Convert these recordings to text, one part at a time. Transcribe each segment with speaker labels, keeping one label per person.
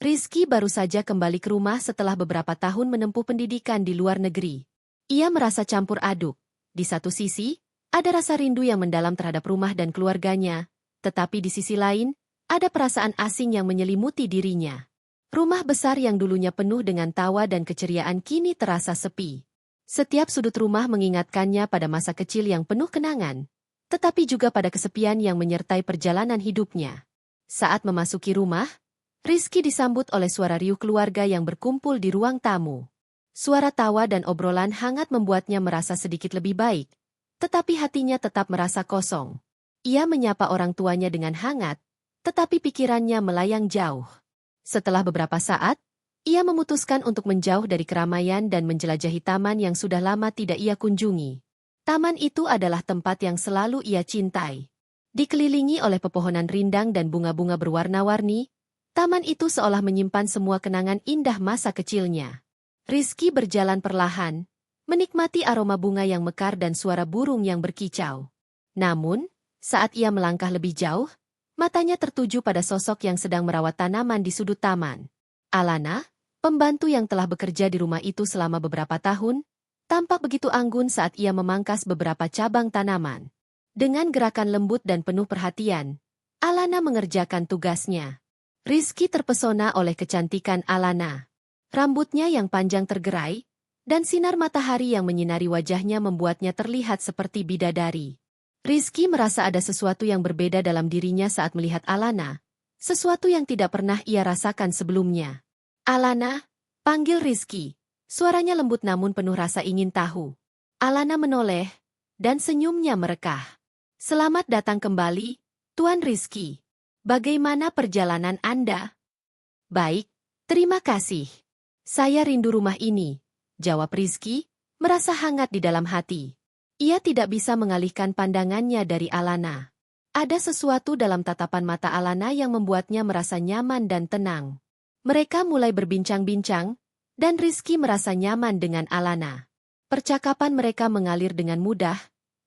Speaker 1: Rizky baru saja kembali ke rumah setelah beberapa tahun menempuh pendidikan di luar negeri. Ia merasa campur aduk. Di satu sisi, ada rasa rindu yang mendalam terhadap rumah dan keluarganya, tetapi di sisi lain, ada perasaan asing yang menyelimuti dirinya. Rumah besar yang dulunya penuh dengan tawa dan keceriaan kini terasa sepi. Setiap sudut rumah mengingatkannya pada masa kecil yang penuh kenangan, tetapi juga pada kesepian yang menyertai perjalanan hidupnya. Saat memasuki rumah, Rizky disambut oleh suara riuh keluarga yang berkumpul di ruang tamu. Suara tawa dan obrolan hangat membuatnya merasa sedikit lebih baik, tetapi hatinya tetap merasa kosong. Ia menyapa orang tuanya dengan hangat, tetapi pikirannya melayang jauh. Setelah beberapa saat, ia memutuskan untuk menjauh dari keramaian dan menjelajahi taman yang sudah lama tidak ia kunjungi. Taman itu adalah tempat yang selalu ia cintai. Dikelilingi oleh pepohonan rindang dan bunga-bunga berwarna-warni, taman itu seolah menyimpan semua kenangan indah masa kecilnya. Rizky berjalan perlahan, menikmati aroma bunga yang mekar dan suara burung yang berkicau. Namun, saat ia melangkah lebih jauh, matanya tertuju pada sosok yang sedang merawat tanaman di sudut taman. Alana, pembantu yang telah bekerja di rumah itu selama beberapa tahun, tampak begitu anggun saat ia memangkas beberapa cabang tanaman. Dengan gerakan lembut dan penuh perhatian, Alana mengerjakan tugasnya. Rizky terpesona oleh kecantikan Alana. Rambutnya yang panjang tergerai, dan sinar matahari yang menyinari wajahnya membuatnya terlihat seperti bidadari. Rizky merasa ada sesuatu yang berbeda dalam dirinya saat melihat Alana, sesuatu yang tidak pernah ia rasakan sebelumnya. "Alana," panggil Rizky. Suaranya lembut namun penuh rasa ingin tahu. Alana menoleh, dan senyumnya merekah. "Selamat datang kembali, Tuan Rizky. Bagaimana perjalanan Anda?" "Baik, terima kasih. Saya rindu rumah ini," jawab Rizky, merasa hangat di dalam hati. Ia tidak bisa mengalihkan pandangannya dari Alana. Ada sesuatu dalam tatapan mata Alana yang membuatnya merasa nyaman dan tenang. Mereka mulai berbincang-bincang, dan Rizky merasa nyaman dengan Alana. Percakapan mereka mengalir dengan mudah,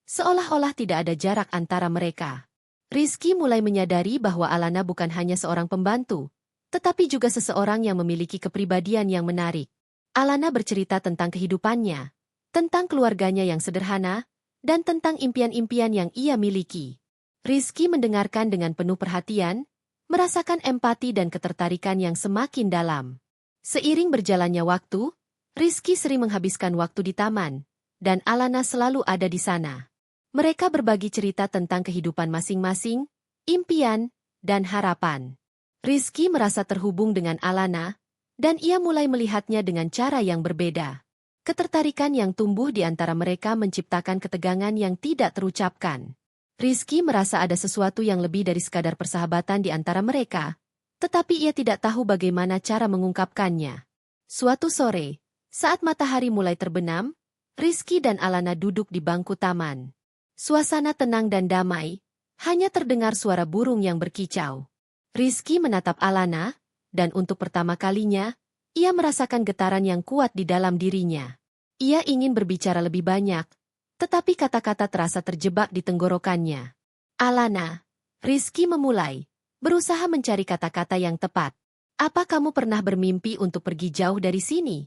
Speaker 1: seolah-olah tidak ada jarak antara mereka. Rizky mulai menyadari bahwa Alana bukan hanya seorang pembantu, tetapi juga seseorang yang memiliki kepribadian yang menarik. Alana bercerita tentang kehidupannya, tentang keluarganya yang sederhana, dan tentang impian-impian yang ia miliki. Rizky mendengarkan dengan penuh perhatian, merasakan empati dan ketertarikan yang semakin dalam. Seiring berjalannya waktu, Rizky sering menghabiskan waktu di taman, dan Alana selalu ada di sana. Mereka berbagi cerita tentang kehidupan masing-masing, impian, dan harapan. Rizky merasa terhubung dengan Alana, dan ia mulai melihatnya dengan cara yang berbeda. Ketertarikan yang tumbuh di antara mereka menciptakan ketegangan yang tidak terucapkan. Rizky merasa ada sesuatu yang lebih dari sekadar persahabatan di antara mereka, tetapi ia tidak tahu bagaimana cara mengungkapkannya. Suatu sore, saat matahari mulai terbenam, Rizky dan Alana duduk di bangku taman. Suasana tenang dan damai, hanya terdengar suara burung yang berkicau. Rizky menatap Alana, dan untuk pertama kalinya, ia merasakan getaran yang kuat di dalam dirinya. Ia ingin berbicara lebih banyak, tetapi kata-kata terasa terjebak di tenggorokannya. "Alana," Rizky memulai, berusaha mencari kata-kata yang tepat. "Apa kamu pernah bermimpi untuk pergi jauh dari sini?"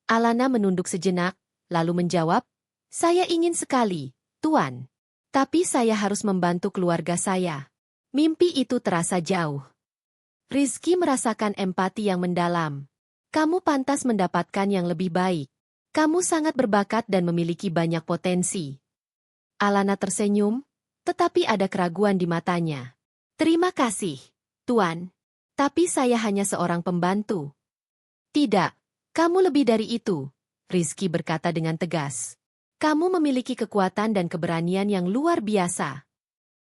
Speaker 1: Alana menunduk sejenak, lalu menjawab, "Saya ingin sekali, Tuan. Tapi saya harus membantu keluarga saya." Mimpi itu terasa jauh. Rizky merasakan empati yang mendalam. "Kamu pantas mendapatkan yang lebih baik. Kamu sangat berbakat dan memiliki banyak potensi." Alana tersenyum, tetapi ada keraguan di matanya. "Terima kasih, Tuan. Tapi saya hanya seorang pembantu." "Tidak, kamu lebih dari itu," Rizky berkata dengan tegas. "Kamu memiliki kekuatan dan keberanian yang luar biasa."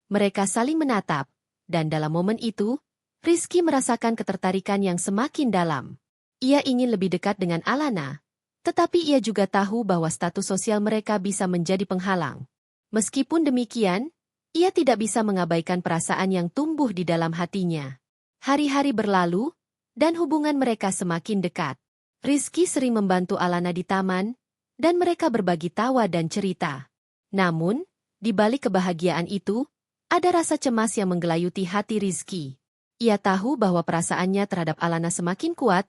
Speaker 1: Mereka saling menatap, dan dalam momen itu, Rizky merasakan ketertarikan yang semakin dalam. Ia ingin lebih dekat dengan Alana, tetapi ia juga tahu bahwa status sosial mereka bisa menjadi penghalang. Meskipun demikian, ia tidak bisa mengabaikan perasaan yang tumbuh di dalam hatinya. Hari-hari berlalu, dan hubungan mereka semakin dekat. Rizky sering membantu Alana di taman, dan mereka berbagi tawa dan cerita. Namun, di balik kebahagiaan itu, ada rasa cemas yang menggelayuti hati Rizky. Ia tahu bahwa perasaannya terhadap Alana semakin kuat,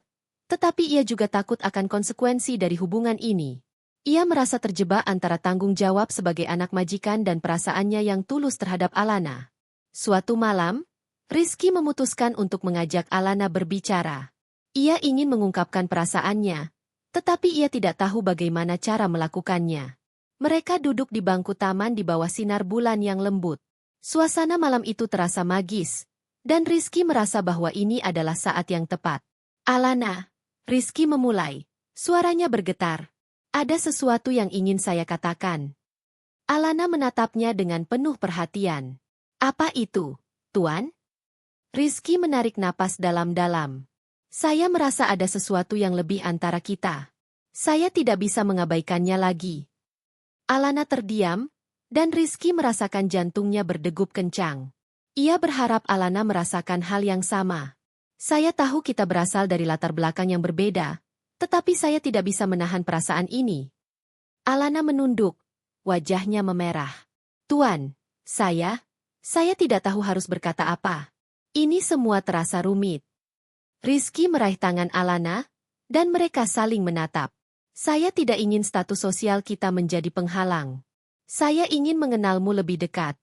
Speaker 1: tetapi ia juga takut akan konsekuensi dari hubungan ini. Ia merasa terjebak antara tanggung jawab sebagai anak majikan dan perasaannya yang tulus terhadap Alana. Suatu malam, Rizky memutuskan untuk mengajak Alana berbicara. Ia ingin mengungkapkan perasaannya, tetapi ia tidak tahu bagaimana cara melakukannya. Mereka duduk di bangku taman di bawah sinar bulan yang lembut. Suasana malam itu terasa magis, dan Rizky merasa bahwa ini adalah saat yang tepat. Alana, Rizky memulai. Suaranya bergetar. Ada sesuatu yang ingin saya katakan. Alana menatapnya dengan penuh perhatian. Apa itu, Tuan? Rizky menarik napas dalam-dalam. Saya merasa ada sesuatu yang lebih antara kita. Saya tidak bisa mengabaikannya lagi. Alana terdiam, dan Rizky merasakan jantungnya berdegup kencang. Ia berharap Alana merasakan hal yang sama. Saya tahu kita berasal dari latar belakang yang berbeda, tetapi saya tidak bisa menahan perasaan ini. Alana menunduk, wajahnya memerah. Tuan, saya tidak tahu harus berkata apa. Ini semua terasa rumit. Rizky meraih tangan Alana, dan mereka saling menatap. Saya tidak ingin status sosial kita menjadi penghalang. Saya ingin mengenalmu lebih dekat.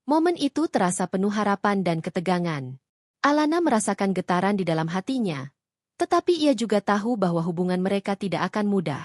Speaker 1: Momen itu terasa penuh harapan dan ketegangan. Alana merasakan getaran di dalam hatinya, tetapi ia juga tahu bahwa hubungan mereka tidak akan mudah.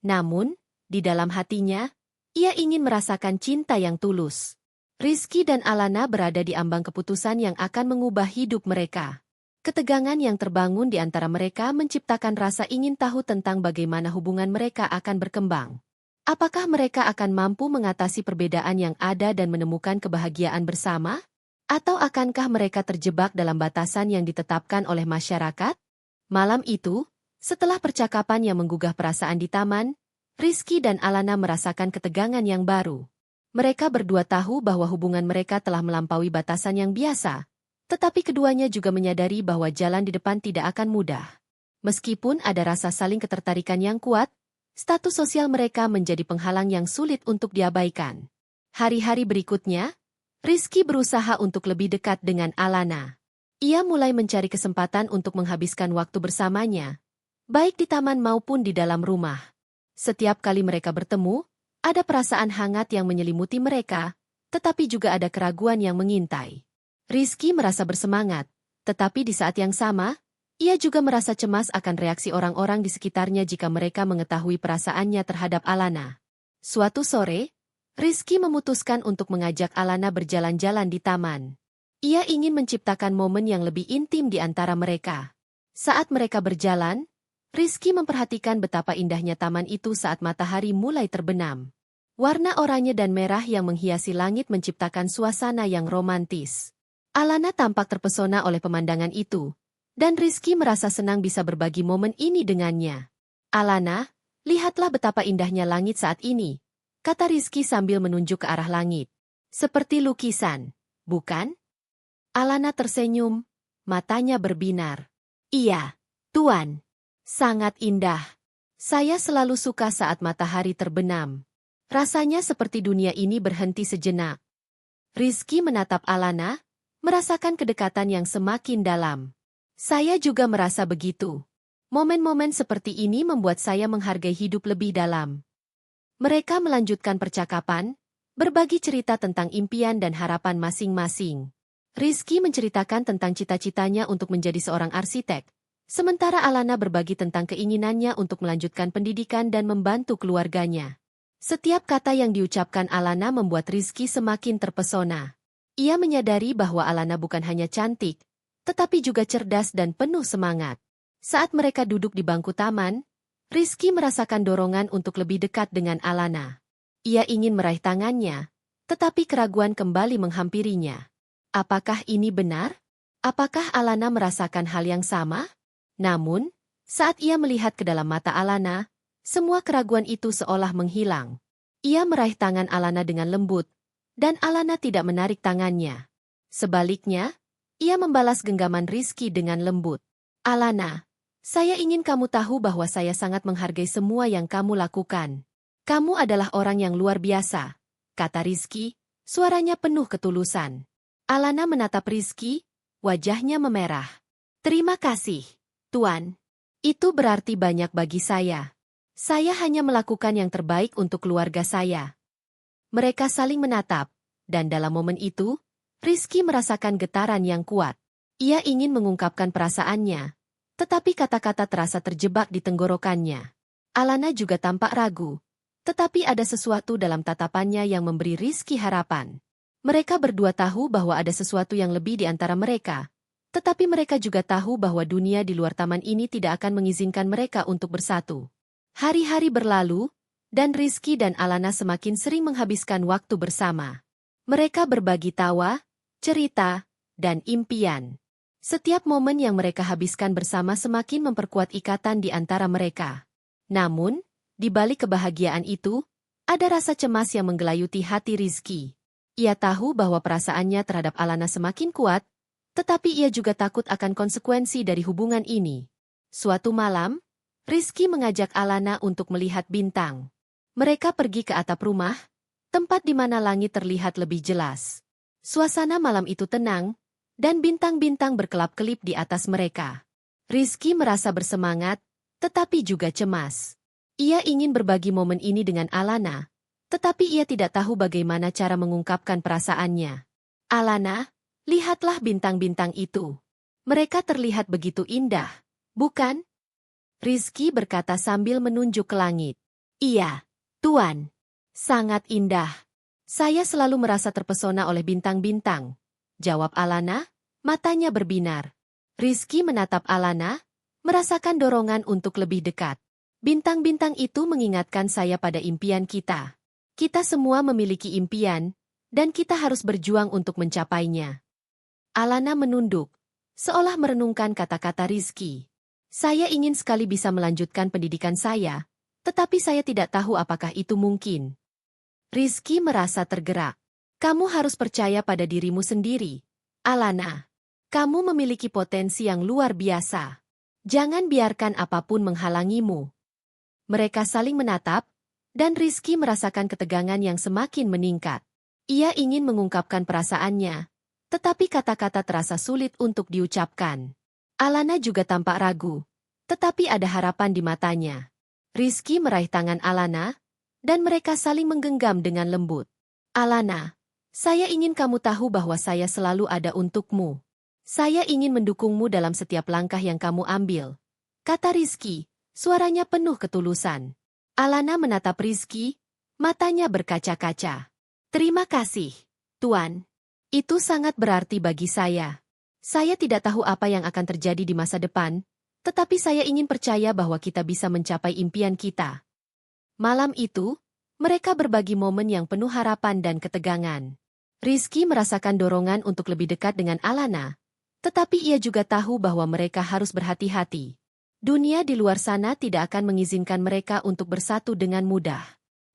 Speaker 1: Namun, di dalam hatinya, ia ingin merasakan cinta yang tulus. Rizky dan Alana berada di ambang keputusan yang akan mengubah hidup mereka. Ketegangan yang terbangun di antara mereka menciptakan rasa ingin tahu tentang bagaimana hubungan mereka akan berkembang. Apakah mereka akan mampu mengatasi perbedaan yang ada dan menemukan kebahagiaan bersama? Atau akankah mereka terjebak dalam batasan yang ditetapkan oleh masyarakat? Malam itu, setelah percakapan yang menggugah perasaan di taman, Rizky dan Alana merasakan ketegangan yang baru. Mereka berdua tahu bahwa hubungan mereka telah melampaui batasan yang biasa, tetapi keduanya juga menyadari bahwa jalan di depan tidak akan mudah. Meskipun ada rasa saling ketertarikan yang kuat, status sosial mereka menjadi penghalang yang sulit untuk diabaikan. Hari-hari berikutnya, Rizky berusaha untuk lebih dekat dengan Alana. Ia mulai mencari kesempatan untuk menghabiskan waktu bersamanya, baik di taman maupun di dalam rumah. Setiap kali mereka bertemu, ada perasaan hangat yang menyelimuti mereka, tetapi juga ada keraguan yang mengintai. Rizky merasa bersemangat, tetapi di saat yang sama, ia juga merasa cemas akan reaksi orang-orang di sekitarnya jika mereka mengetahui perasaannya terhadap Alana. Suatu sore, Rizky memutuskan untuk mengajak Alana berjalan-jalan di taman. Ia ingin menciptakan momen yang lebih intim di antara mereka. Saat mereka berjalan, Rizky memperhatikan betapa indahnya taman itu saat matahari mulai terbenam. Warna oranye dan merah yang menghiasi langit menciptakan suasana yang romantis. Alana tampak terpesona oleh pemandangan itu, dan Rizky merasa senang bisa berbagi momen ini dengannya. Alana, lihatlah betapa indahnya langit saat ini, kata Rizky sambil menunjuk ke arah langit. Seperti lukisan, bukan? Alana tersenyum, matanya berbinar. Iya, Tuan. Sangat indah. Saya selalu suka saat matahari terbenam. Rasanya seperti dunia ini berhenti sejenak. Rizky menatap Alana, merasakan kedekatan yang semakin dalam. Saya juga merasa begitu. Momen-momen seperti ini membuat saya menghargai hidup lebih dalam. Mereka melanjutkan percakapan, berbagi cerita tentang impian dan harapan masing-masing. Rizky menceritakan tentang cita-citanya untuk menjadi seorang arsitek, sementara Alana berbagi tentang keinginannya untuk melanjutkan pendidikan dan membantu keluarganya. Setiap kata yang diucapkan Alana membuat Rizky semakin terpesona. Ia menyadari bahwa Alana bukan hanya cantik, tetapi juga cerdas dan penuh semangat. Saat mereka duduk di bangku taman, Rizky merasakan dorongan untuk lebih dekat dengan Alana. Ia ingin meraih tangannya, tetapi keraguan kembali menghampirinya. Apakah ini benar? Apakah Alana merasakan hal yang sama? Namun, saat ia melihat ke dalam mata Alana, semua keraguan itu seolah menghilang. Ia meraih tangan Alana dengan lembut, dan Alana tidak menarik tangannya. Sebaliknya, ia membalas genggaman Rizky dengan lembut. Alana, saya ingin kamu tahu bahwa saya sangat menghargai semua yang kamu lakukan. Kamu adalah orang yang luar biasa, kata Rizky, suaranya penuh ketulusan. Alana menatap Rizky, Wajahnya memerah. Terima kasih, Tuan. Itu berarti banyak bagi saya. Saya hanya melakukan yang terbaik untuk keluarga saya. Mereka saling menatap, dan dalam momen itu, Rizky merasakan getaran yang kuat. Ia ingin mengungkapkan perasaannya, tetapi kata-kata terasa terjebak di tenggorokannya. Alana juga tampak ragu, tetapi ada sesuatu dalam tatapannya yang memberi Rizky harapan. Mereka berdua tahu bahwa ada sesuatu yang lebih di antara mereka, tetapi mereka juga tahu bahwa dunia di luar taman ini tidak akan mengizinkan mereka untuk bersatu. Hari-hari berlalu, dan Rizky dan Alana semakin sering menghabiskan waktu bersama. Mereka berbagi tawa, cerita, dan impian. Setiap momen yang mereka habiskan bersama semakin memperkuat ikatan di antara mereka. Namun, di balik kebahagiaan itu, ada rasa cemas yang menggelayuti hati Rizky. Ia tahu bahwa perasaannya terhadap Alana semakin kuat, tetapi ia juga takut akan konsekuensi dari hubungan ini. Suatu malam, Rizky mengajak Alana untuk melihat bintang. Mereka pergi ke atap rumah, tempat di mana langit terlihat lebih jelas. Suasana malam itu tenang, dan bintang-bintang berkelap-kelip di atas mereka. Rizky merasa bersemangat, tetapi juga cemas. Ia ingin berbagi momen ini dengan Alana, tetapi ia tidak tahu bagaimana cara mengungkapkan perasaannya. Alana, lihatlah bintang-bintang itu. Mereka terlihat begitu indah, bukan? Rizky berkata sambil menunjuk ke langit. Iya, Tuan. Sangat indah. Saya selalu merasa terpesona oleh bintang-bintang, jawab Alana, matanya berbinar. Rizky menatap Alana, merasakan dorongan untuk lebih dekat. Bintang-bintang itu mengingatkan saya pada impian kita. Kita semua memiliki impian, dan kita harus berjuang untuk mencapainya. Alana menunduk, seolah merenungkan kata-kata Rizky. Saya ingin sekali bisa melanjutkan pendidikan saya, tetapi saya tidak tahu apakah itu mungkin. Rizky merasa tergerak. Kamu harus percaya pada dirimu sendiri, Alana. Kamu memiliki potensi yang luar biasa. Jangan biarkan apapun menghalangimu. Mereka saling menatap, dan Rizky merasakan ketegangan yang semakin meningkat. Ia ingin mengungkapkan perasaannya, tetapi kata-kata terasa sulit untuk diucapkan. Alana juga tampak ragu, tetapi ada harapan di matanya. Rizky meraih tangan Alana, dan mereka saling menggenggam dengan lembut. Alana, saya ingin kamu tahu bahwa saya selalu ada untukmu. Saya ingin mendukungmu dalam setiap langkah yang kamu ambil, kata Rizky, suaranya penuh ketulusan. Alana menatap Rizky, matanya berkaca-kaca. Terima kasih, Tuan. Itu sangat berarti bagi saya. Saya tidak tahu apa yang akan terjadi di masa depan, tetapi saya ingin percaya bahwa kita bisa mencapai impian kita. Malam itu, mereka berbagi momen yang penuh harapan dan ketegangan. Rizky merasakan dorongan untuk lebih dekat dengan Alana, tetapi ia juga tahu bahwa mereka harus berhati-hati. Dunia di luar sana tidak akan mengizinkan mereka untuk bersatu dengan mudah.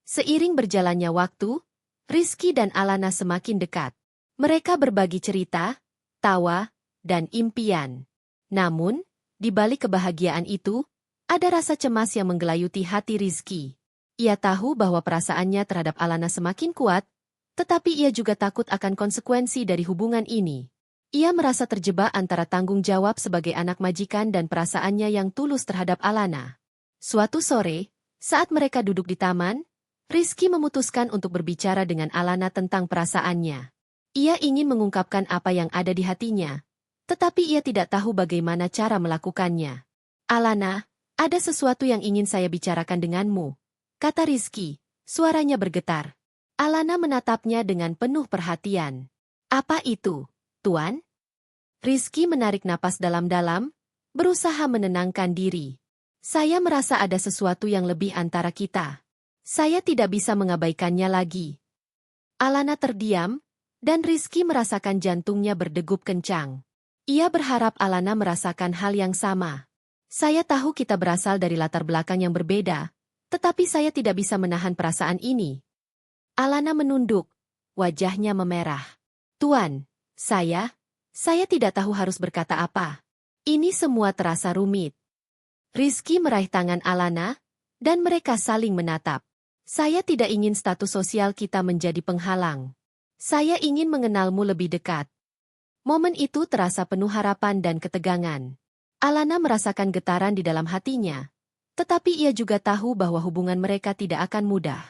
Speaker 1: Seiring berjalannya waktu, Rizky dan Alana semakin dekat. Mereka berbagi cerita, tawa, dan impian. Namun, di balik kebahagiaan itu, ada rasa cemas yang menggelayuti hati Rizky. Ia tahu bahwa perasaannya terhadap Alana semakin kuat, tetapi ia juga takut akan konsekuensi dari hubungan ini. Ia merasa terjebak antara tanggung jawab sebagai anak majikan dan perasaannya yang tulus terhadap Alana. Suatu sore, saat mereka duduk di taman, Rizky memutuskan untuk berbicara dengan Alana tentang perasaannya. Ia ingin mengungkapkan apa yang ada di hatinya, tetapi ia tidak tahu bagaimana cara melakukannya. Alana, ada sesuatu yang ingin saya bicarakan denganmu, kata Rizky, suaranya bergetar. Alana menatapnya dengan penuh perhatian. Apa itu, Tuan? Rizky menarik napas dalam-dalam, berusaha menenangkan diri. Saya merasa ada sesuatu yang lebih antara kita. Saya tidak bisa mengabaikannya lagi. Alana terdiam, dan Rizky merasakan jantungnya berdegup kencang. Ia berharap Alana merasakan hal yang sama. Saya tahu kita berasal dari latar belakang yang berbeda, tetapi saya tidak bisa menahan perasaan ini. Alana menunduk, wajahnya memerah. Tuan, saya tidak tahu harus berkata apa. Ini semua terasa rumit. Rizky meraih tangan Alana, dan mereka saling menatap. Saya tidak ingin status sosial kita menjadi penghalang. Saya ingin mengenalmu lebih dekat. Momen itu terasa penuh harapan dan ketegangan. Alana merasakan getaran di dalam hatinya, tetapi ia juga tahu bahwa hubungan mereka tidak akan mudah.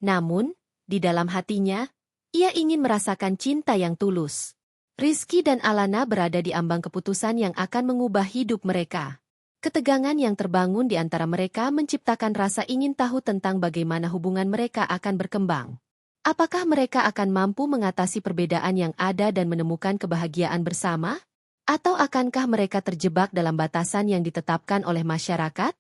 Speaker 1: Namun, di dalam hatinya, ia ingin merasakan cinta yang tulus. Rizky dan Alana berada di ambang keputusan yang akan mengubah hidup mereka. Ketegangan yang terbangun di antara mereka menciptakan rasa ingin tahu tentang bagaimana hubungan mereka akan berkembang. Apakah mereka akan mampu mengatasi perbedaan yang ada dan menemukan kebahagiaan bersama? Atau akankah mereka terjebak dalam batasan yang ditetapkan oleh masyarakat?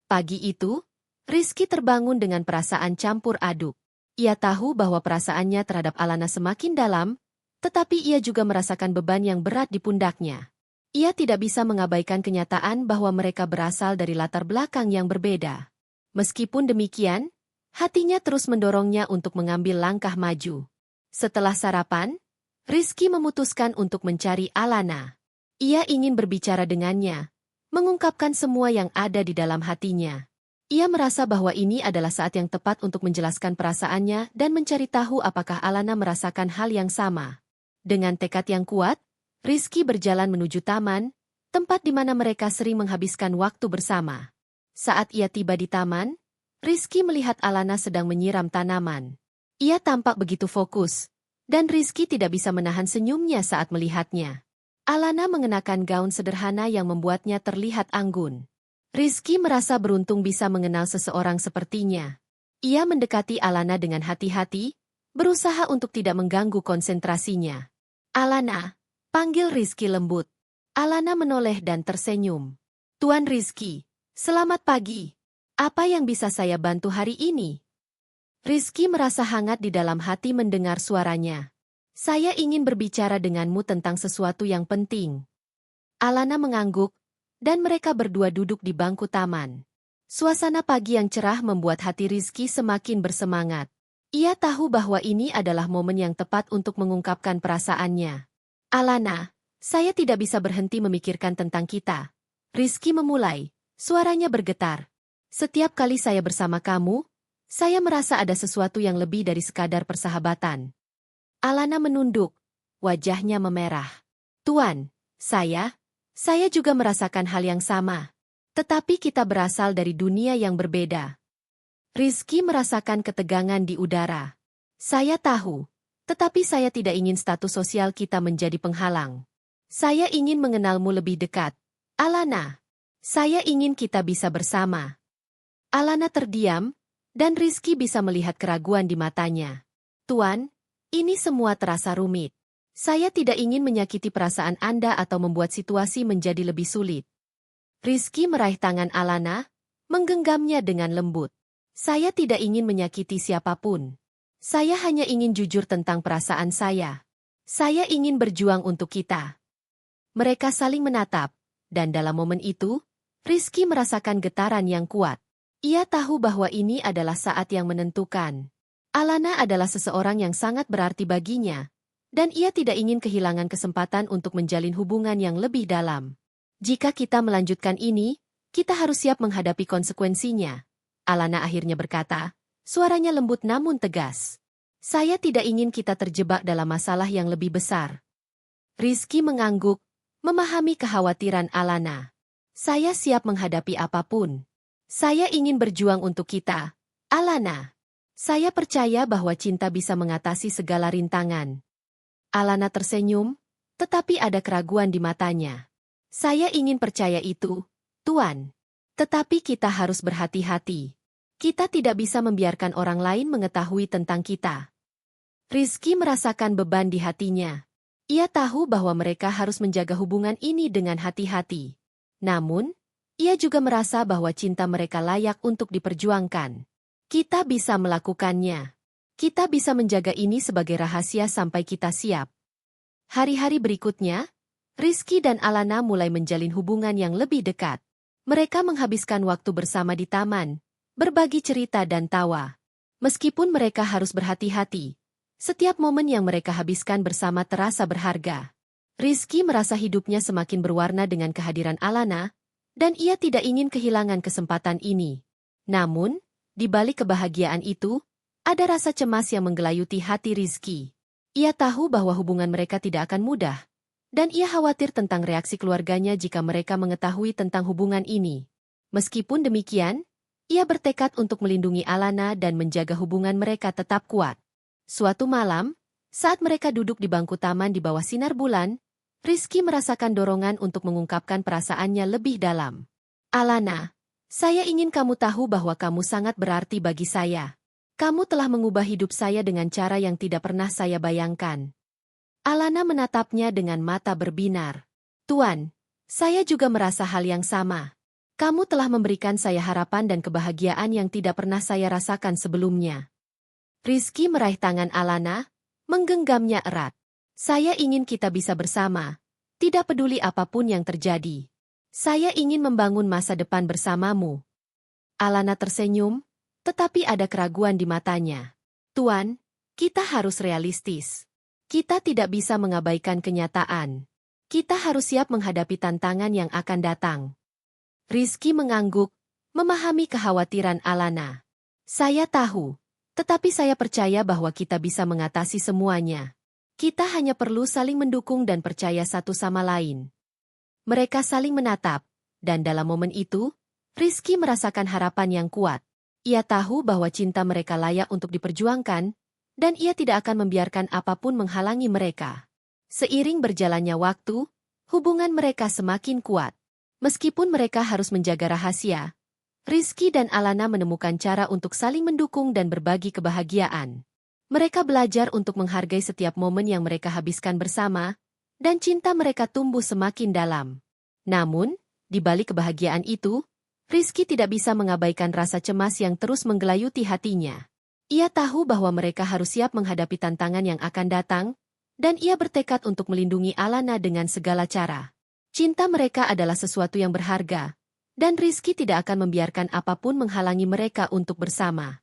Speaker 1: Pagi itu, Rizky terbangun dengan perasaan campur aduk. Ia tahu bahwa perasaannya terhadap Alana semakin dalam, tetapi ia juga merasakan beban yang berat di pundaknya. Ia tidak bisa mengabaikan kenyataan bahwa mereka berasal dari latar belakang yang berbeda. Meskipun demikian, hatinya terus mendorongnya untuk mengambil langkah maju. Setelah sarapan, Rizky memutuskan untuk mencari Alana. Ia ingin berbicara dengannya, mengungkapkan semua yang ada di dalam hatinya. Ia merasa bahwa ini adalah saat yang tepat untuk menjelaskan perasaannya dan mencari tahu apakah Alana merasakan hal yang sama. Dengan tekad yang kuat, Rizky berjalan menuju taman, tempat di mana mereka sering menghabiskan waktu bersama. Saat ia tiba di taman, Rizky melihat Alana sedang menyiram tanaman. Ia tampak begitu fokus, dan Rizky tidak bisa menahan senyumnya saat melihatnya. Alana mengenakan gaun sederhana yang membuatnya terlihat anggun. Rizky merasa beruntung bisa mengenal seseorang sepertinya. Ia mendekati Alana dengan hati-hati, berusaha untuk tidak mengganggu konsentrasinya. Alana, panggil Rizky lembut. Alana menoleh dan tersenyum. Tuan Rizky, selamat pagi. Apa yang bisa saya bantu hari ini? Rizky merasa hangat di dalam hati mendengar suaranya. Saya ingin berbicara denganmu tentang sesuatu yang penting. Alana mengangguk, dan mereka berdua duduk di bangku taman. Suasana pagi yang cerah membuat hati Rizky semakin bersemangat. Ia tahu bahwa ini adalah momen yang tepat untuk mengungkapkan perasaannya. Alana, saya tidak bisa berhenti memikirkan tentang kita. Rizky memulai, suaranya bergetar. Setiap kali saya bersama kamu, saya merasa ada sesuatu yang lebih dari sekadar persahabatan. Alana menunduk, wajahnya memerah. Tuan, saya juga merasakan hal yang sama. Tetapi kita berasal dari dunia yang berbeda. Rizky merasakan ketegangan di udara. Saya tahu, tetapi saya tidak ingin status sosial kita menjadi penghalang. Saya ingin mengenalmu lebih dekat. Alana, saya ingin kita bisa bersama. Alana terdiam, dan Rizky bisa melihat keraguan di matanya. Tuan, ini semua terasa rumit. Saya tidak ingin menyakiti perasaan Anda atau membuat situasi menjadi lebih sulit. Rizky meraih tangan Alana, menggenggamnya dengan lembut. Saya tidak ingin menyakiti siapapun. Saya hanya ingin jujur tentang perasaan saya. Saya ingin berjuang untuk kita. Mereka saling menatap, dan dalam momen itu, Rizky merasakan getaran yang kuat. Ia tahu bahwa ini adalah saat yang menentukan. Alana adalah seseorang yang sangat berarti baginya, dan ia tidak ingin kehilangan kesempatan untuk menjalin hubungan yang lebih dalam. Jika kita melanjutkan ini, kita harus siap menghadapi konsekuensinya. Alana akhirnya berkata, suaranya lembut namun tegas. Saya tidak ingin kita terjebak dalam masalah yang lebih besar. Rizky mengangguk, memahami kekhawatiran Alana. Saya siap menghadapi apapun. Saya ingin berjuang untuk kita, Alana. Saya percaya bahwa cinta bisa mengatasi segala rintangan. Alana tersenyum, tetapi ada keraguan di matanya. Saya ingin percaya itu, Tuan. Tetapi kita harus berhati-hati. Kita tidak bisa membiarkan orang lain mengetahui tentang kita. Rizky merasakan beban di hatinya. Ia tahu bahwa mereka harus menjaga hubungan ini dengan hati-hati. Namun, ia juga merasa bahwa cinta mereka layak untuk diperjuangkan. Kita bisa melakukannya. Kita bisa menjaga ini sebagai rahasia sampai kita siap. Hari-hari berikutnya, Rizky dan Alana mulai menjalin hubungan yang lebih dekat. Mereka menghabiskan waktu bersama di taman, berbagi cerita dan tawa. Meskipun mereka harus berhati-hati, setiap momen yang mereka habiskan bersama terasa berharga. Rizky merasa hidupnya semakin berwarna dengan kehadiran Alana, dan ia tidak ingin kehilangan kesempatan ini. Namun, di balik kebahagiaan itu, ada rasa cemas yang menggelayuti hati Rizky. Ia tahu bahwa hubungan mereka tidak akan mudah, Dan ia khawatir tentang reaksi keluarganya jika mereka mengetahui tentang hubungan ini. Meskipun demikian, ia bertekad untuk melindungi Alana dan menjaga hubungan mereka tetap kuat. Suatu malam, saat mereka duduk di bangku taman di bawah sinar bulan, Rizky merasakan dorongan untuk mengungkapkan perasaannya lebih dalam. Alana, saya ingin kamu tahu bahwa kamu sangat berarti bagi saya. Kamu telah mengubah hidup saya dengan cara yang tidak pernah saya bayangkan. Alana menatapnya dengan mata berbinar. Tuan, saya juga merasa hal yang sama. Kamu telah memberikan saya harapan dan kebahagiaan yang tidak pernah saya rasakan sebelumnya. Rizky meraih tangan Alana, menggenggamnya erat. Saya ingin kita bisa bersama, tidak peduli apapun yang terjadi. Saya ingin membangun masa depan bersamamu. Alana tersenyum, tetapi ada keraguan di matanya. Tuan, kita harus realistis. Kita tidak bisa mengabaikan kenyataan. Kita harus siap menghadapi tantangan yang akan datang. Rizky mengangguk, memahami kekhawatiran Alana. Saya tahu. Tetapi saya percaya bahwa kita bisa mengatasi semuanya. Kita hanya perlu saling mendukung dan percaya satu sama lain. Mereka saling menatap, dan dalam momen itu, Rizky merasakan harapan yang kuat. Ia tahu bahwa cinta mereka layak untuk diperjuangkan, dan ia tidak akan membiarkan apapun menghalangi mereka. Seiring berjalannya waktu, hubungan mereka semakin kuat. Meskipun mereka harus menjaga rahasia, Rizky dan Alana menemukan cara untuk saling mendukung dan berbagi kebahagiaan. Mereka belajar untuk menghargai setiap momen yang mereka habiskan bersama, dan cinta mereka tumbuh semakin dalam. Namun, di balik kebahagiaan itu, Rizky tidak bisa mengabaikan rasa cemas yang terus menggelayuti hatinya. Ia tahu bahwa mereka harus siap menghadapi tantangan yang akan datang, dan ia bertekad untuk melindungi Alana dengan segala cara. Cinta mereka adalah sesuatu yang berharga, dan Rizky tidak akan membiarkan apapun menghalangi mereka untuk bersama.